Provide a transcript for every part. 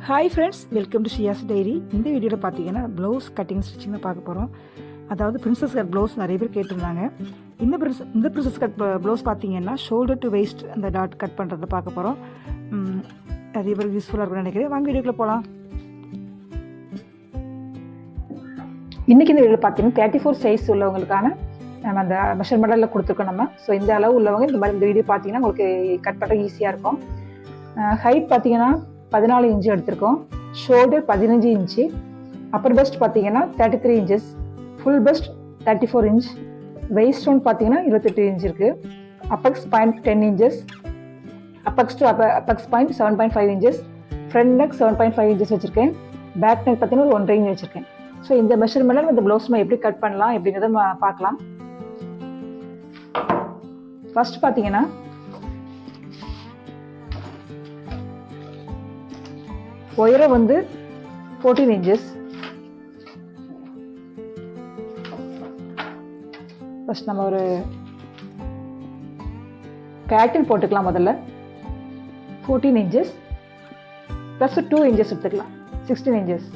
Hi friends, welcome to Shiya's diary. இந்த வீடியோவில் பார்த்தீங்கன்னா ப்ளவுஸ் கட்டிங் ஸ்டிச்சிங் தான் பார்க்க போகிறோம். அதாவது பிரின்சஸ் கட் ப்ளவுஸ் நிறைய பேர் கேட்டிருந்தாங்க. இந்த பிரின்சஸ் கட் ப்ளவுஸ் பார்த்தீங்கன்னா ஷோல்டர் டு வெயிஸ்ட் அந்த டாட் கட் பண்ணுறதை பார்க்க போகிறோம். நிறைய பேர் யூஸ்ஃபுல்லாக இருக்கும்னு நினைக்கிறேன். வாங்க வீடியோக்குள்ளே போகலாம். இன்றைக்கி இந்த வீடியோவில் பார்த்தீங்கன்னா 34 சைஸ் உள்ளவங்களுக்கான நம்ம அந்த மெஷர்மெண்ட்டில் கொடுத்துருக்கோம் நம்ம. ஸோ இந்த அளவு உள்ளவங்க இந்த மாதிரி இந்த வீடியோ பார்த்தீங்கன்னா உங்களுக்கு கட் பண்ணுற ஈஸியாக இருக்கும். ஹைட் பார்த்தீங்கன்னா 14 இன்ச்சு எடுத்திருக்கோம். Shoulder 15 inch. அப்பர் பெஸ்ட் பார்த்தீங்கன்னா 33 inches. Full best 34 inch. Waist stone பார்த்தீங்கன்னா 28 இன்ச் இருக்குது. Apex point 10 inches. Apex to apex point 7.5 inches. Front neck 7.5 inches வச்சுருக்கேன். பேக் நெக் பார்த்தீங்கன்னா ஒரு 1.5 இன்ச் வச்சுருக்கேன். ஸோ இந்த மெஷர்மெண்ட்டில் இந்த ப்ளவுஸ் நம்ம எப்படி கட் பண்ணலாம் எப்படிங்கிறத பார்க்கலாம். ஃபர்ஸ்ட் பார்த்தீங்கன்னா உயரம் வந்து 14 இன்ச்சஸ். ஃபர்ஸ்ட் நம்ம ஒரு பேட்டர்ன் போட்டுக்கலாம். முதல்ல 14 இன்ச்சஸ் ப்ளஸ் 2 இன்ச்சஸ் எடுத்துக்கலாம். 16 இன்ச்சஸ்.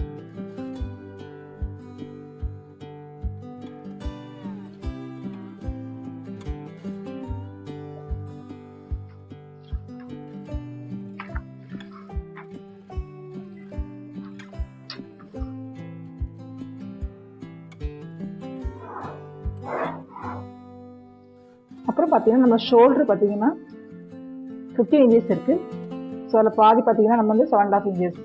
அப்புறம் பார்த்தீங்கன்னா நம்ம ஷோல்டர் பார்த்தீங்கன்னா 15 இன்ச்சஸ் இருக்குது. ஸோ அதில் பாதி பார்த்தீங்கன்னா நம்ம வந்து 7.5 இன்ச்சஸ்.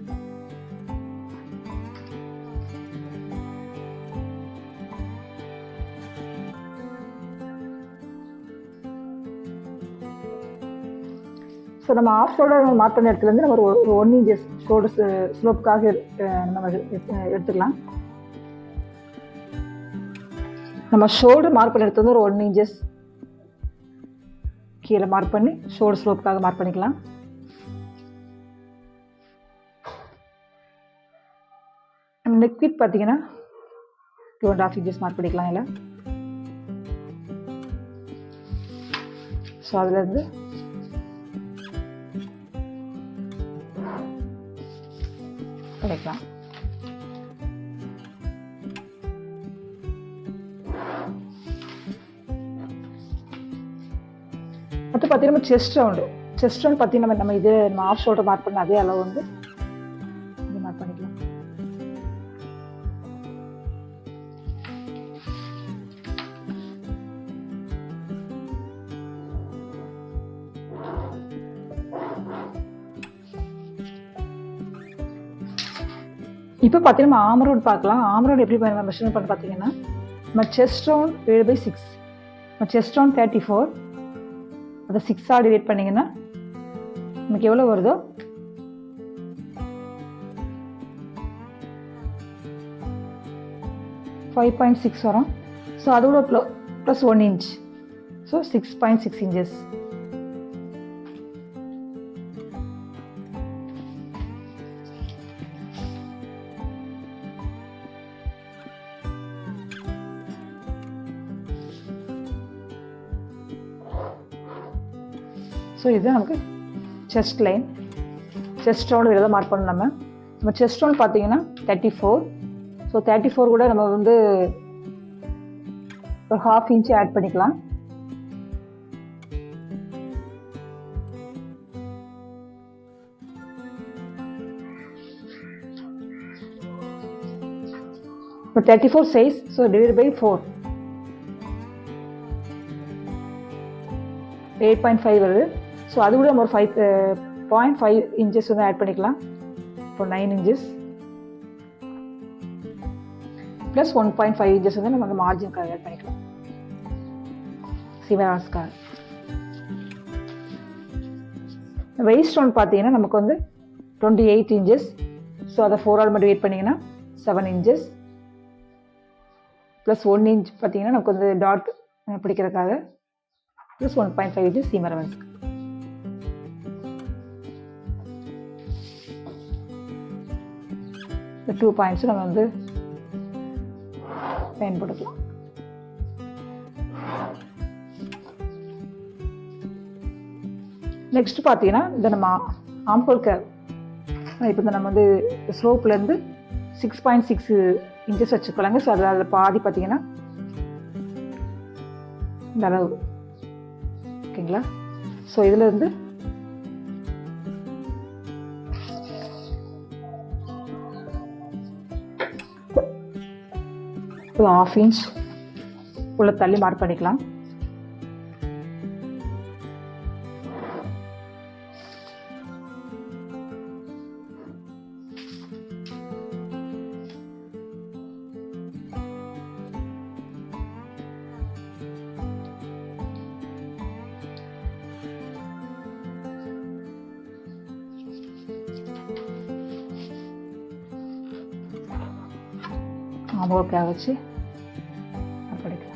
ஸோ நம்ம ஆஃப் ஷோல்டர் மார்க் பண்ண இடத்துலேருந்து நம்ம ஒரு 1 இன்ச்சஸ் ஷோல்டர் ஸ்லோப்புக்காக நம்ம எடுத்துக்கலாம். நம்ம ஷோல்டர் மார்க் பண்ண இடத்துல ஒரு 1 இன்ச்சஸ் கீழே மார்க் பண்ணி ஷோல்டர் ஸ்லோப்புக்காக மார்க் பண்ணிக்கலாம். நம்ம நெக் வித் பார்த்தீங்கன்னா 2.5 இன்ச்சஸ் மார்க் பண்ணிக்கலாம். இல்லை ஸோ அதுலேருந்து பண்ணிக்கலாம். அடுத்து பார்த்தீங்கன்னா நம்ம செஸ்ட் ரவுண்ட் பார்த்தீங்கன்னா நம்ம இது நம்ம ஆஃப் ஷோல்டர் மார்க் பண்ண அதே அளவு வந்து இது மார்க் பண்ணிக்கலாம். இப்போ பார்த்தீங்கன்னா நம்ம ஆம் ரவுண்ட் பார்க்கலாம். ஆம் ரவுண்ட் எப்படி மெஷர்மெண்ட் பண்ண பார்த்தீங்கன்னா நம்ம செஸ்ட் ரவுண்ட் 7/6. நம்ம செஸ்ட் ரவுண்ட் 34. அதை 6 டிவைட் பண்ணிங்கன்னா நமக்கு எவ்வளோ வருதோ $5.6 வரும். ஸோ அதோட plus 1 inch. So 6.6 inches. So இது நமக்கு செஸ்ட் லைன். செஸ்ட் ரவுண்ட் இதை மார்க் பண்ணணும். நம்ம செஸ்ட் ரவுண்ட் பார்த்தீங்கன்னா 34. ஸோ 34 கூட நம்ம வந்து ஒரு 1/2 இன்ச் ஆட் பண்ணிக்கலாம். இப்போ 34 சைஸ். ஸோ டிவைட் பை 4 8.5 வருது. ஸோ அது கூட நம்ம ஒரு 5.5 இன்ச்சஸ் வந்து ஆட் பண்ணிக்கலாம். இப்போ 9 இன்ச்சஸ் ப்ளஸ் 1.5 இன்ச்சஸ் வந்து நம்ம அந்த மார்ஜின்காக ஆட் பண்ணிக்கலாம். சிவராஸ்காக வெயிஸ்ட் ரவுண்ட் பார்த்தீங்கன்னா நமக்கு வந்து 28 இன்ச்சஸ். ஸோ அதை 4 மட்டும் வெயிட் பண்ணிங்கன்னா 7 இன்ச்சஸ் ப்ளஸ் 1 இன்ச் பார்த்தீங்கன்னா நமக்கு வந்து டாட் பிடிக்கிறதுக்காக ப்ளஸ் 1.5 இன்ச்சஸ் சீம் அலவன்ஸ்க்கு. இந்த 2 பாயிண்ட்ஸும் நம்ம வந்து பயன்படுத்தலாம். நெக்ஸ்ட் பார்த்தீங்கன்னா இந்த நம்ம ஆம்போல் கேவ் இப்போ நம்ம வந்து ஸ்லோப்லேருந்து 6.6 இன்ச்சஸ் வச்சுக்கலாங்க. ஸோ அதில் பாதி பார்த்தீங்கன்னா இந்த அளவு ஓகேங்களா. ஸோ இதில் இருந்து ஒரு 1/2 இன்ச் உள்ள தள்ளி மார்க் பண்ணிக்கலாம். ஆமோக்காக வச்சு படிக்கலாம்.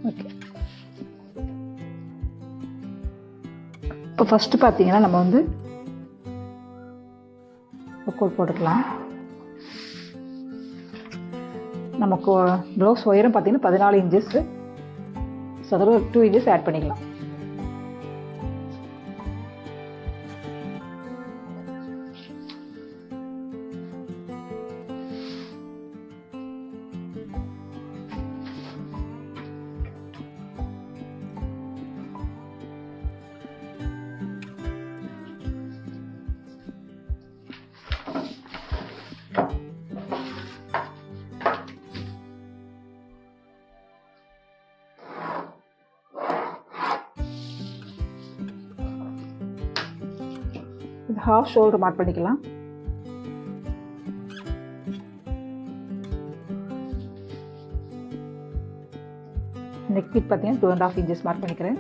ஓகே, இப்போ ஃபஸ்ட்டு பார்த்தீங்கன்னா நம்ம வந்து கோட் போட்டுக்கலாம். நமக்கு ப்ளவுஸ் உயரம் பார்த்தீங்கன்னா 14 இன்ச்சஸ். ஸோ அதில் ஒரு 2 இன்ச்சஸ் ஆட் பண்ணிக்கலாம். இது ஹாஃப் ஷோல்டர் மார்க் பண்ணிக்கலாம். நெக் வித் பார்த்தீங்கன்னா 2.5 இன்ச்சஸ் மார்க் பண்ணிக்கிறேன்.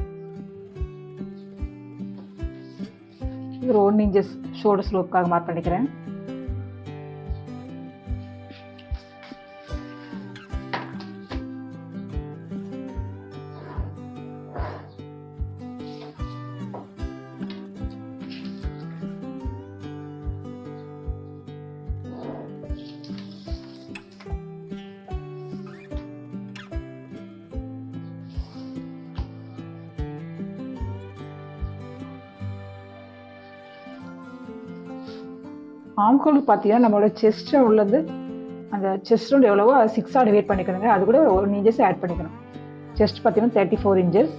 இது 1 இன்ச்சஸ் ஷோல்டர் ஸ்லோப்புக்காக மார்க் பண்ணிக்கிறேன். ஆம்கோலுக்கு பார்த்தீங்கன்னா நம்மளோட செஸ்ட் உள்ளது அந்த செஸ்ட் ரவுண்ட் எவ்வளவோ 6 டிவைட் பண்ணிக்கணுங்க. அது கூட 1 இன்ச்சஸ் ஆட் பண்ணிக்கணும். செஸ்ட் பார்த்தீங்கன்னா 34 இன்ச்சஸ்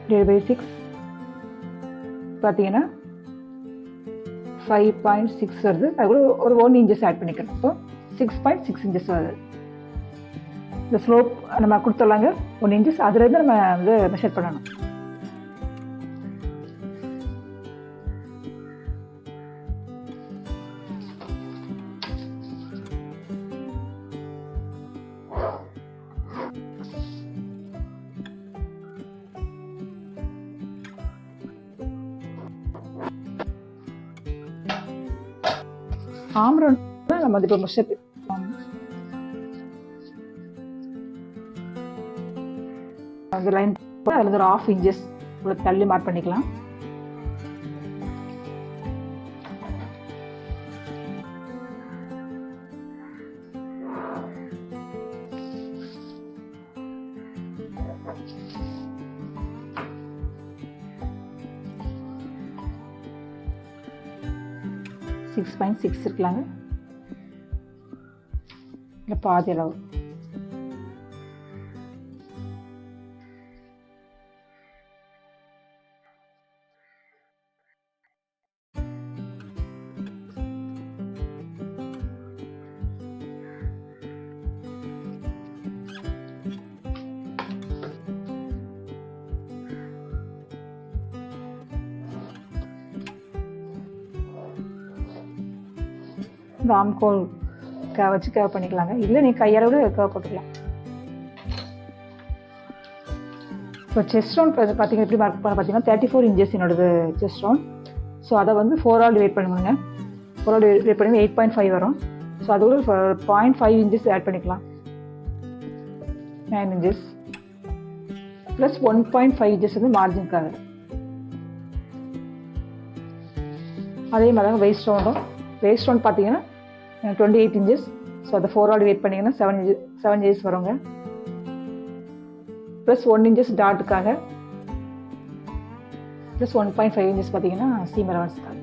டிவைட் பை 6 பார்த்தீங்கன்னா 5.6 வருது. அது கூட ஒரு 1 இன்ச்சஸ் ஆட் பண்ணிக்கணும். இப்போ 6.6 இன்ச்சஸ் வருது. இந்த ஸ்லோப் நம்ம கொடுத்துடலாங்க 1 இன்ச்சஸ். அதுலேருந்து நம்ம வந்து மெஷர் பண்ணணும். ஆம் ரவுண்ட் நம்ம இப்போ மெஷர் அந்த லைன் அதில் ஒரு 1/2 இன்ச்சஸ் உள்ள தள்ளி மார்க் பண்ணிக்கலாம். சிக்ஸ் 6.6 இருக்கலாங்க. இல்லை பாதி அளவு. இந்த ஆம்கோல் வச்சு கேவ் பண்ணிக்கலாங்க. இல்லை நீங்கள் கையால் கேவ் போட்டுக்கலாம். இப்போ செஸ்ட் ரவுண்ட் பார்த்தீங்கன்னா எப்படி மார்க் பண்ண பார்த்தீங்கன்னா 34 இன்ச்சஸ் என்னோடது செஸ்ட் ரவுண்ட். ஸோ அதை வந்து 4 ஆல் டிவைட் பண்ணுங்க. 4 ஆல் டிவைட் பண்ணி 8.5 வரும். ஸோ அது கூட 0.5 இன்ச்சஸ் ஆட் பண்ணிக்கலாம். 9 இன்ச்சஸ் ப்ளஸ் 1.5 இன்ச்சஸ் வந்து மார்ஜினுக்காக. அதே மாதிரி தாங்க வெயிட் ரவுண்ட் பார்த்தீங்கன்னா 28 இன்ச்சஸ். ஸோ அதை 4 ஆல் வெயிட் பண்ணிங்கன்னா 7 இன்ச்சஸ் வருங்க. ப்ளஸ் 1 இன்ச்சஸ் டாட்டுக்காக, ப்ளஸ் 1.5 இன்ச்சஸ் பார்த்தீங்கன்னா சீம் அலவன்ஸ்க்காக.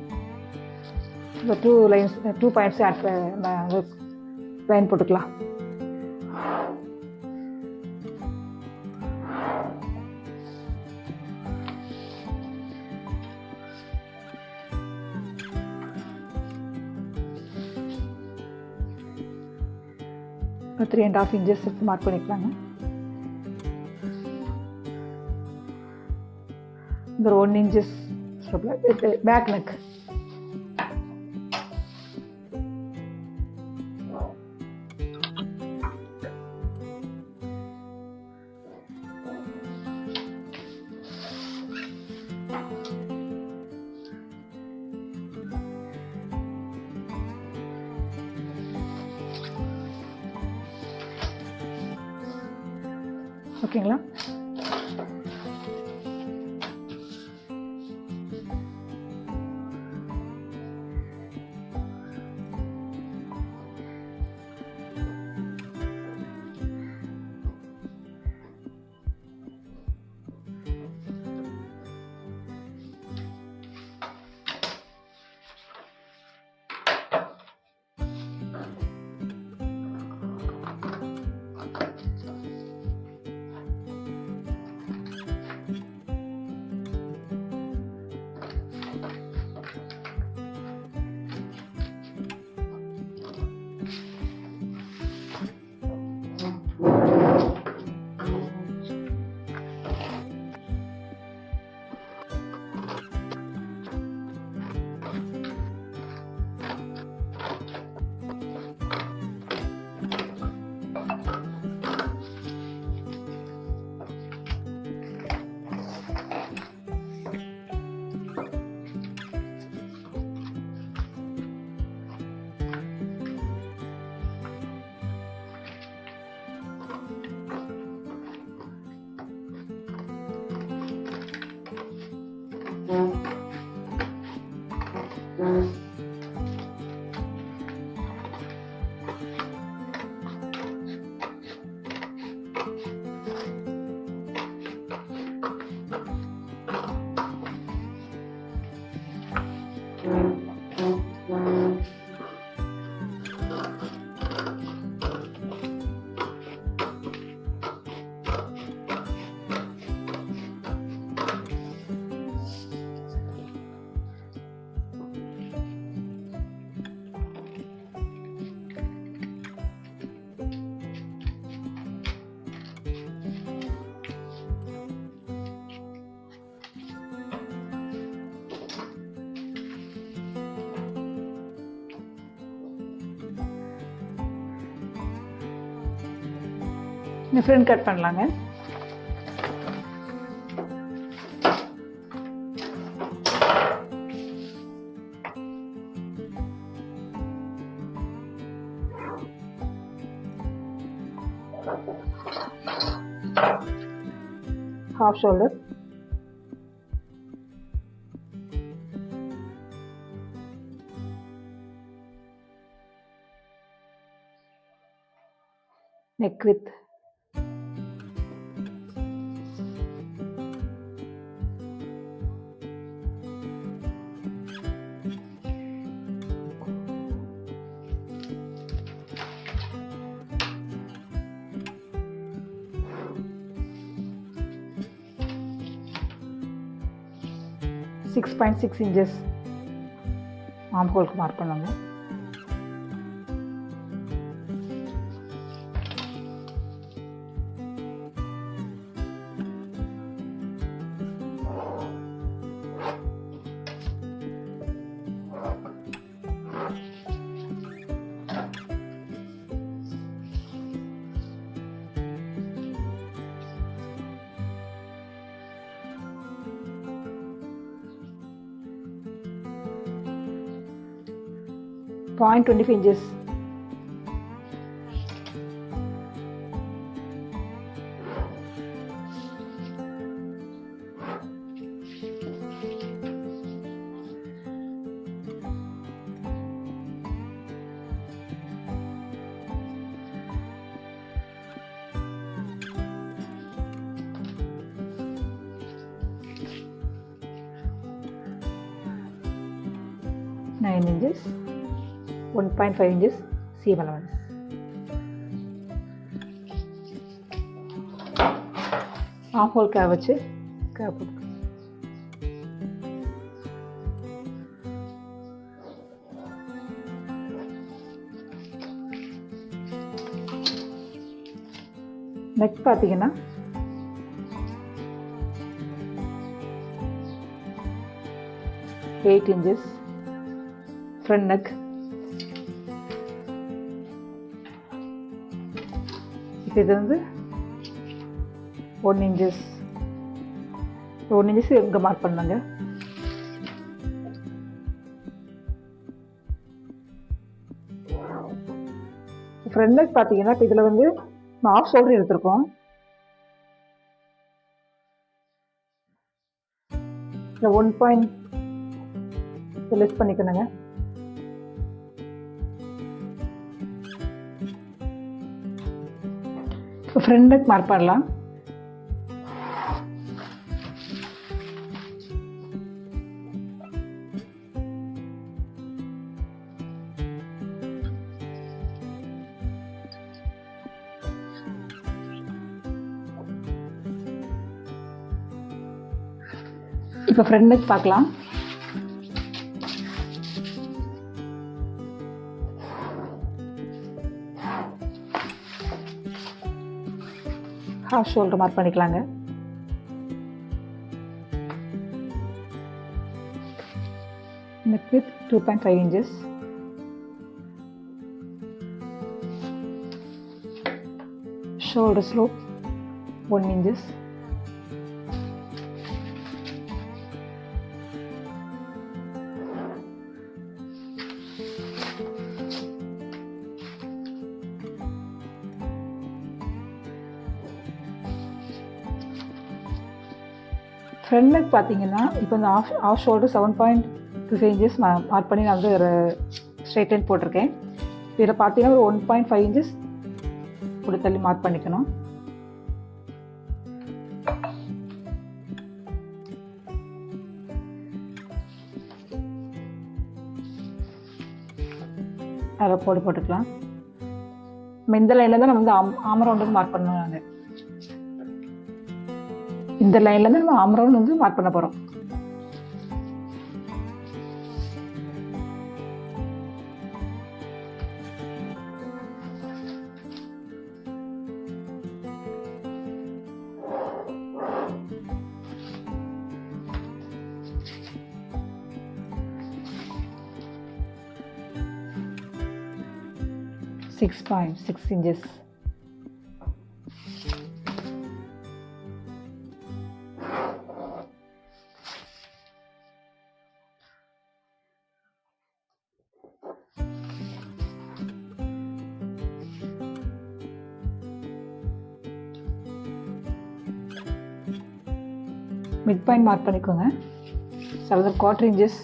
இப்போ 2 பாயிண்ட்ஸ் லைன் போட்டுக்கலாம். இப்போ 3.5 இன்ச்சஸ் மார்க் பண்ணிக்கலாங்க. இந்த 1 இன்ச்சஸ் பேக் நெக். ஓகேங்களா? இந்த ஃப்ரண்ட் கட் பண்ணலாங்க. Half shoulder, neck width, six 6 inches arm ஹோலுக்கு மார்க் பண்ணுவாங்க. Point 25 inches. 9 inches, 1.5 inches seam allowance. Half hole curve வச்சு curve போட்டு நெக் பார்த்தீங்கன்னா எயிட் இன்ச்சஸ் ஃப்ரண்ட் நெக். இப்போ இது வந்து 1 inches இங்கே மார்க் பண்ணாங்க. ஃப்ரண்ட் நெக் பார்த்தீங்கன்னா இப்போ இதில் வந்து ஆஃப் ஷோல்டர் எடுத்திருக்கோம். இந்த 1 பாயிண்ட் லெஸ் பண்ணிக்கணுங்க. இப்போ ஃப்ரண்ட் நெக் மார்க் பண்ணலாம். இப்போ ஃப்ரண்ட் நெக் பார்க்கலாம். ஹாஃப் ஷோல்டர் மார்க் பண்ணிக்கலாங்க. Neck with 2.5 inches. Shoulder slope 1 inches. Front neck பார்த்தீங்கன்னா இப்போ இந்த ஆஃப் ஷோல்டர் 7.25 inches மார்க் பண்ணி நான் வந்து ஒரு ஸ்ட்ரெயிட் லைன் போட்டிருக்கேன். இதில் பார்த்தீங்கன்னா ஒரு 1.5 inches இப்படி தள்ளி மார்க் பண்ணிக்கணும். அதில் போட்டுக்கலாம். நம்ம இந்த லைனில் தான் நம்ம வந்து ஆம் ரவுண்டுக்கு மார்க் பண்ணணும். நாங்கள் இந்த லைன்ல தான் நம்ம ஆம் ரவுண்ட் வந்து மார்க் பண்ண போறோம். (6.6 inches). மிட் பாயிண்ட் மார்க் பண்ணிக்கோங்க. 7.25 inches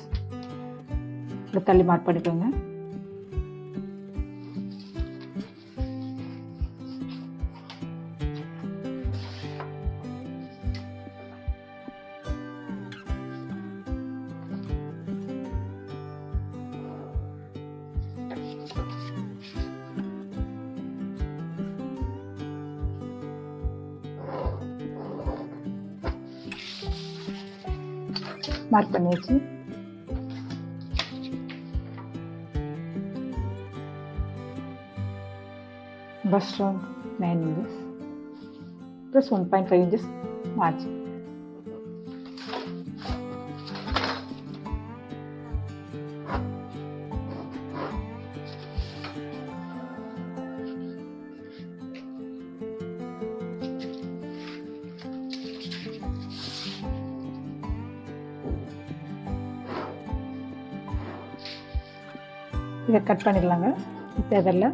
தள்ளி மார்க் பண்ணிக்கோங்க. மார்க் பண்ணியாச்சு. First round 9 inches plus 1.5 inches margin. இதை கட் பண்ணிடலாங்க. தேவையில்லை.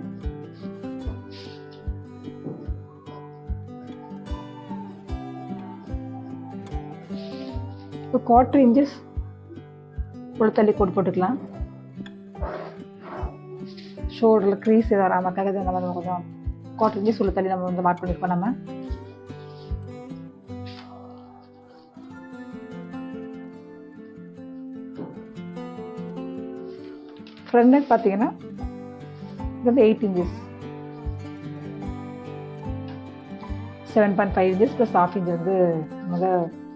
இப்போ 1/4 inches உள்ள தள்ளி கோட் போட்டுக்கலாம். ஷோல்டரில் க்ரீஸ் வராமக்காக நம்ம கொஞ்சம் 1/4 inches உள்ள தள்ளி நம்ம வந்து மார்க் பண்ணியிருக்கோம். நம்ம ஃப்ரண்ட் நெக் பார்த்தீங்கன்னா இது வந்து 8 இன்ச்சஸ், 7.5 இன்ச்சஸ் ப்ளஸ் ½ இன்ச் வந்து நம்ம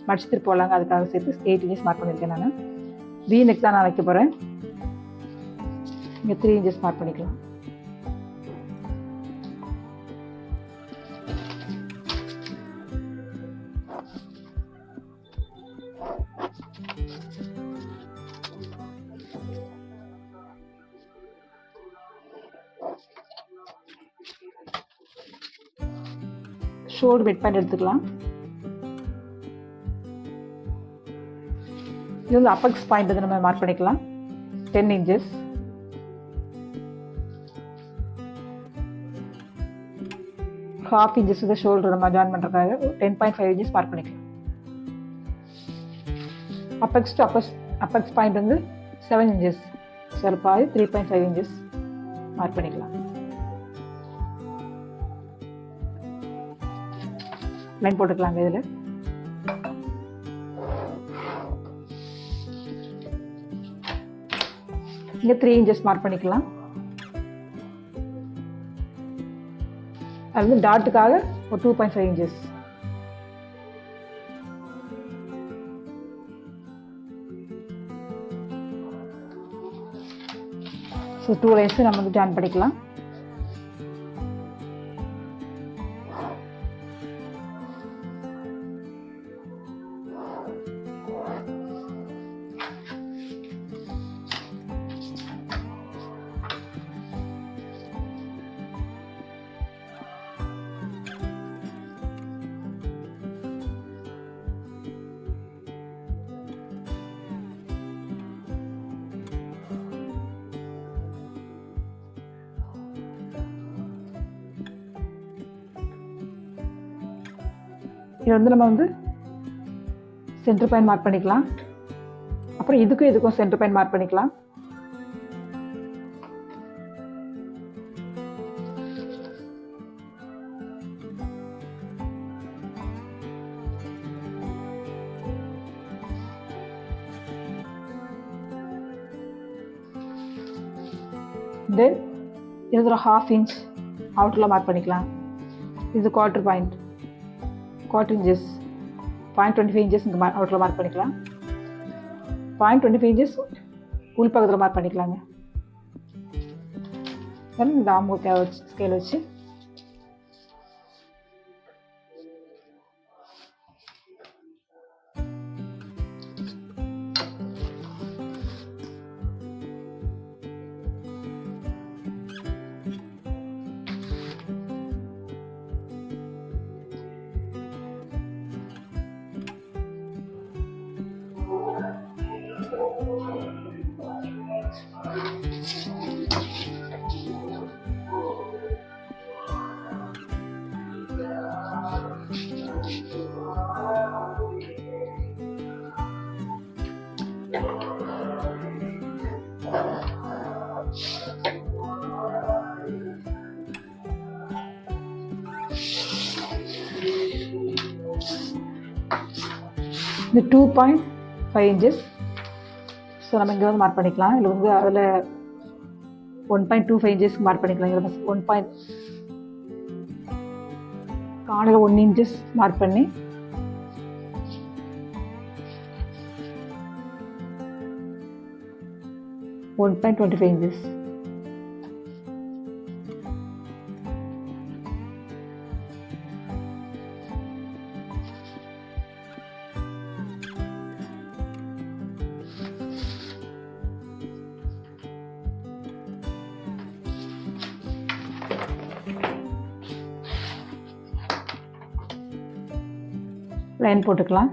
மடிச்சு திருப்பி போடலாங்க, அதுக்காக சேர்த்து 8 இன்ச்சஸ் மார்க் பண்ணியிருக்கேன் நான். வி நெக் தான் நான் வைக்க போகிறேன். இங்கே 3 இன்ச்சஸ் மார்க் பண்ணிக்கலாம். ஷோல்டர் பெட் பாயிண்ட் எடுத்துக்கலாம். இது வந்து அப்பெக்ஸ் பாயிண்ட் வந்து நம்ம மார்க் பண்ணிக்கலாம். 10 இன்ச்சஸ். ½ இன்ச்சஸ் வந்து ஷோல்டர் நம்ம ஜாயின் பண்ணுறதுக்காக 10.5 இன்ச்சஸ் மார்க் பண்ணிக்கலாம். அப்பெக்ஸ் டு அப்பெக்ஸ் பாயிண்ட் வந்து 7 இன்ச்சஸ், பாதி 3.5 இன்ச்சஸ் மார்க் பண்ணிக்கலாம். லைன் போட்டுக்கலாங்க. இதில் இங்கே 3 இன்ச்சஸ் மார்க் பண்ணிக்கலாம். அது வந்து டாட்டுக்காக ஒரு 2.5 இன்ச்சஸ். ஸோ 2 லைன்ஸ் நம்ம வந்து ஜாயின் பண்ணிக்கலாம். இது வந்து நம்ம வந்து சென்டர் பாயிண்ட் மார்க் பண்ணிக்கலாம். அப்புறம் இதுக்கும் சென்டர் பாயிண்ட் மார்க் பண்ணிக்கலாம். தென் இது ஒரு ½ இன்ச் அவுட்டரில் மார்க் பண்ணிக்கலாம். இது குவார்ட்டர் பாயிண்ட், 1/4 இன்ச்சஸ், 0.25 இன்ச்சஸ் இங்கே அவுட்டரில் மார்க் பண்ணிக்கலாம். 0.25 இன்ச்சஸ் உள் பக்கத்தில் மார்க் பண்ணிக்கலாங்க. தென் இந்த ஆம்பூக்கை வச்சு ஸ்கேல் வச்சு இந்த 2.5 இன்ச்சஸ். ஸோ நம்ம இங்கே வந்து மார்க் பண்ணிக்கலாம். இதில் வந்து அதில் 1.25 இன்ச்சஸ்க்கு மார்க் பண்ணிக்கலாம். இதில் காலையில் 1 இன்ச்சஸ் மார்க் பண்ணி $1.25 inches. லைன் போட்டுக்கலாம்.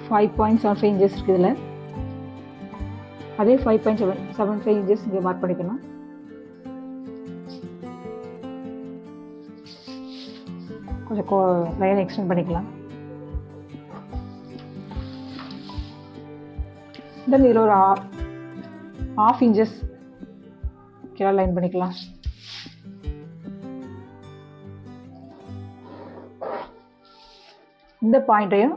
$5.75 inches இருக்கு இதில். அதே 5.75 inches இங்கே மார்க் பண்ணிக்கணும். கொஞ்சம் லைன் எக்ஸ்டெண்ட் பண்ணிக்கலாம். தென் இதில் ஒரு 1/2 inches கீழே லைன் பண்ணிக்கலாம். இந்த பாயிண்ட்டையும்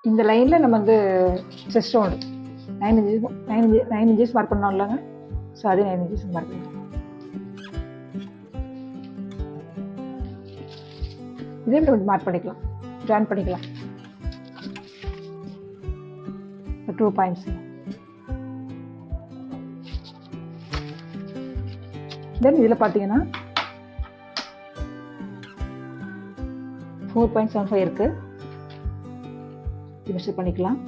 இந்த லைனில் நம்ம வந்து செஸ்ட் ரவுண்டு 9 inches மார்க் பண்ணோம் இல்லைங்க. ஸோ அதே 9 inches மார்க் பண்ணிக்கலாம். இதே மார்க் பண்ணிக்கலாம், ஜாயின் பண்ணிக்கலாம் 2 points. தென் இதில் பார்த்தீங்கன்னா 4.75 இருக்கு. இது மெஷர் பண்ணிக்கலாம்.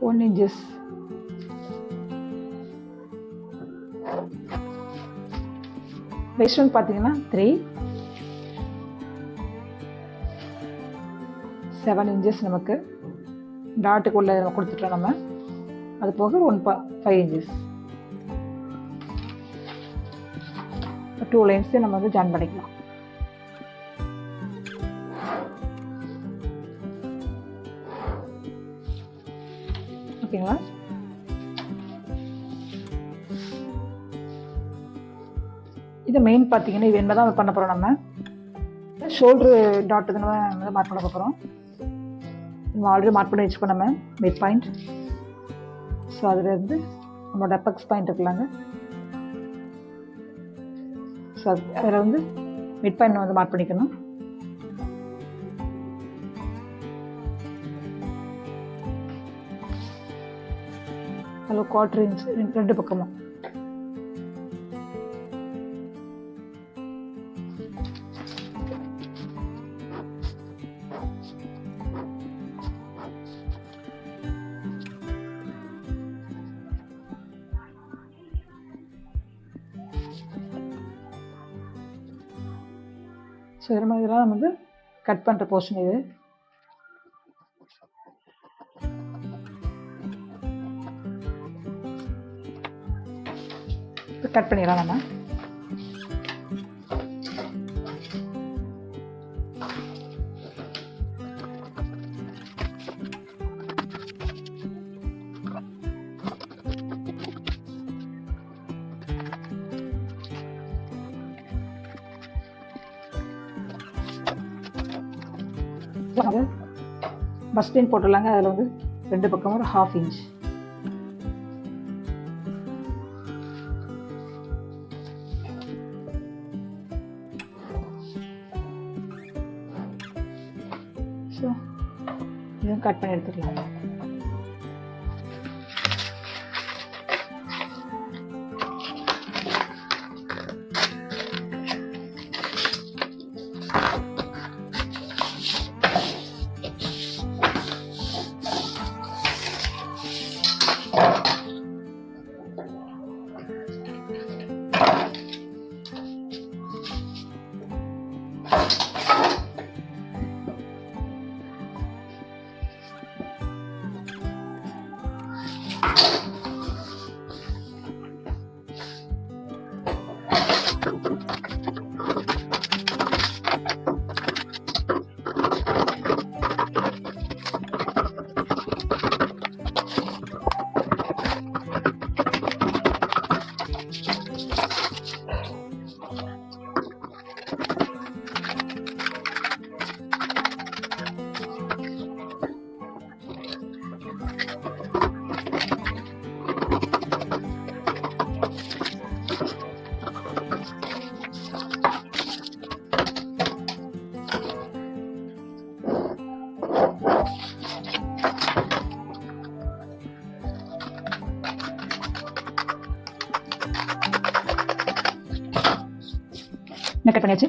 One inches. Waist பார்த்தீங்கன்னா 7 inches நமக்கு டாட்டுக்குள்ள கொடுத்துட்டோம். நம்ம அது போக 1.5 inches 2 lines நம்ம வந்து ஜாயின் பண்ணிக்கலாம். ஓகேங்களா? இது மெயின் பார்த்தீங்கன்னா இது என்ன தான் பண்ண போகிறோம். நம்ம ஷோல்டரு டாட் நம்ம மார்க் பண்ண போகிறோம். நம்ம ஆல்ரெடி மார்க் பண்ணி வச்சுக்கோ நம்ம மிட் பாயிண்ட். ஸோ அதுலேருந்து நம்மளோட அபெக்ஸ் பாயிண்ட் இருக்கலாங்க. ஸோ அதில் வந்து மிட் பாயிண்ட் வந்து மார்க் பண்ணிக்கணும். அதில் 1/4 inch 2 பக்கமும். ஸோ இதெல்லாம் நம்ம வந்து கட் பண்ணுற போர்ஷன் இது. கட் பண்ணிடலாம் நம்ம. பஸ் லைன் போட்டுடலாங்க. அதில் வந்து 2 பக்கமும் ஒரு 1/2 inch. ஸோ இதையும் கட் பண்ணி எடுத்துக்கலாம். கட் பண்ணியாச்சு.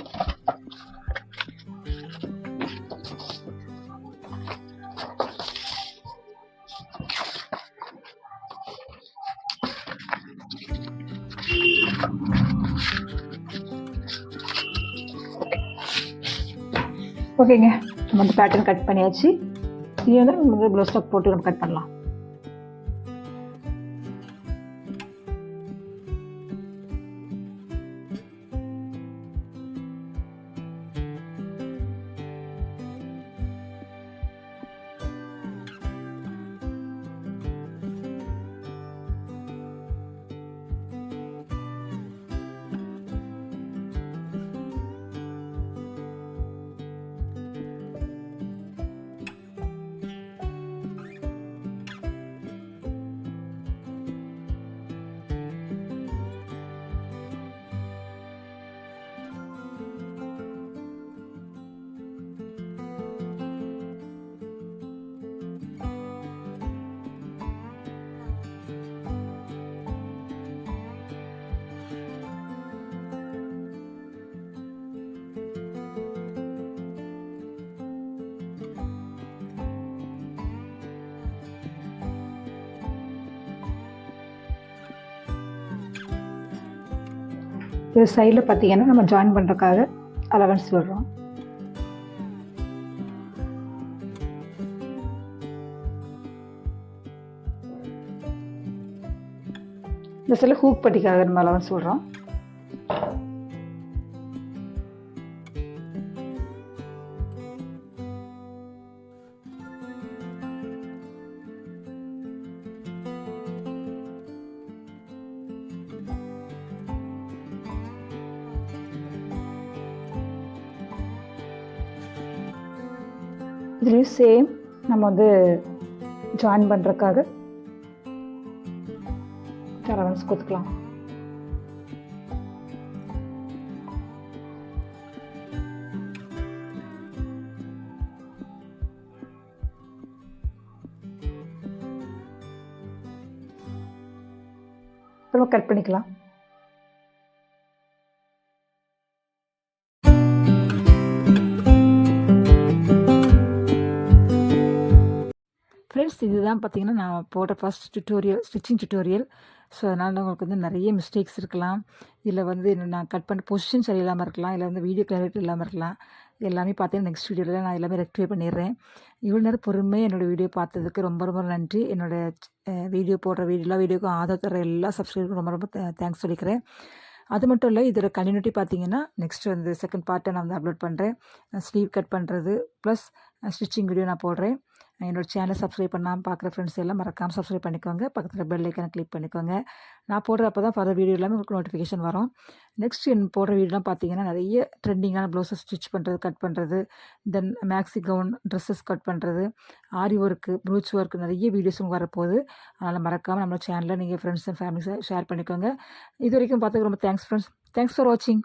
ஓகேங்க. நம்ம வந்து பேட்டர்ன் கட் பண்ணியாச்சு. இது வந்து நம்ம வந்து ப்ளவுஸ் ஸ்டாக் போட்டு நம்ம கட் பண்ணலாம். இது சைடில் பார்த்தீங்கன்னா நம்ம ஜாயின் பண்ணுறதுக்காக அலவன்ஸ் விடுறோம். இந்த சைடில் ஹூக் பட்டிக்காக நம்ம அலவன்ஸ் விடுறோம். இதுலேயும் சேம் நம்ம வந்து ஜாயின் பண்ணுறதுக்காக அலவன்ஸ் கொடுத்துக்கலாம். நம்ம கட் பண்ணிக்கலாம். ஃப்ரெண்ட்ஸ், இதுதான் பார்த்தீங்கன்னா நான் போட்ட first tutorial, stitching tutorial. So அதனால் உங்களுக்கு வந்து நிறைய மிஸ்டேக்ஸ் இருக்கலாம். இதில் வந்து நான் கட் பண்ண பொசிஷன் சரியில்லாமல் இருக்கலாம், இல்லை வந்து வீடியோ கிளாரிட்டி இல்லாமல் இருக்கலாம். எல்லாமே பார்த்தீங்கன்னா நெக்ஸ்ட் வீடியோவில் நான் எல்லாமே ரெக்டிஃபை பண்ணிடுறேன். இவ்வளோ நேரம் பொறுமையாக என்னோடய வீடியோ பார்த்ததுக்கு ரொம்ப ரொம்ப நன்றி. என்னோடய வீடியோ போடுற வீடியோக்கும் ஆதரவு தர எல்லா சப்ஸ்கிரைபருக்கும் ரொம்ப ரொம்ப தேங்க்ஸ் சொல்லிக்கிறேன். அது மட்டும் இல்லை, இதோட கண்டினியூட்டி பார்த்தீங்கன்னா நெக்ஸ்ட் வந்து செகண்ட் பார்ட்டை நான் வந்து அப்லோட் பண்ணுறேன். ஸ்லீவ் கட் பண்ணுறது ப்ளஸ் ஸ்டிச்சிங் வீடியோ நான் போடுறேன். என்னோடய சேனலை சப்ஸ்கிரைப் பண்ணாமல் பார்க்குற ஃப்ரெண்ட்ஸ் எல்லாம் மறக்காமல் சப்ஸ்கிரைப் பண்ணிக்கோங்க. பக்கத்தில் பெல் ஐக்கானை கிளிக் பண்ணிக்கோங்க. நான் போடுறப்ப தான் ஃபர்தர் வீடியோ எல்லாமே உங்களுக்கு நோட்டிஃபிகேஷன் வரும். நெக்ஸ்ட் போடுற வீடியோலாம் பார்த்தீங்கன்னா நிறைய ட்ரெண்டிங்கான ப்ளவுஸஸ் ஸ்டிச் பண்ணுறது, கட் பண்ணுறது, தென் மேக்ஸி கவுன் ட்ரெஸ்ஸஸ் கட் பண்ணுறது, ஆரி ஒர்க்கு, ப்ரூச் ஒர்க், நிறைய வீடியோஸும் வரப்போகுது. அதனால் மறக்காமல் நம்ம சேனலில் நீங்கள் ஃப்ரெண்ட்ஸ் அண்ட் ஃபேமிலிஸை ஷேர் பண்ணிக்கோங்க. இது வரைக்கும் பார்த்துக்கு ரொம்ப தேங்க்ஸ் ஃப்ரெண்ட்ஸ். தேங்க்ஸ் ஃபார் வாட்சிங்.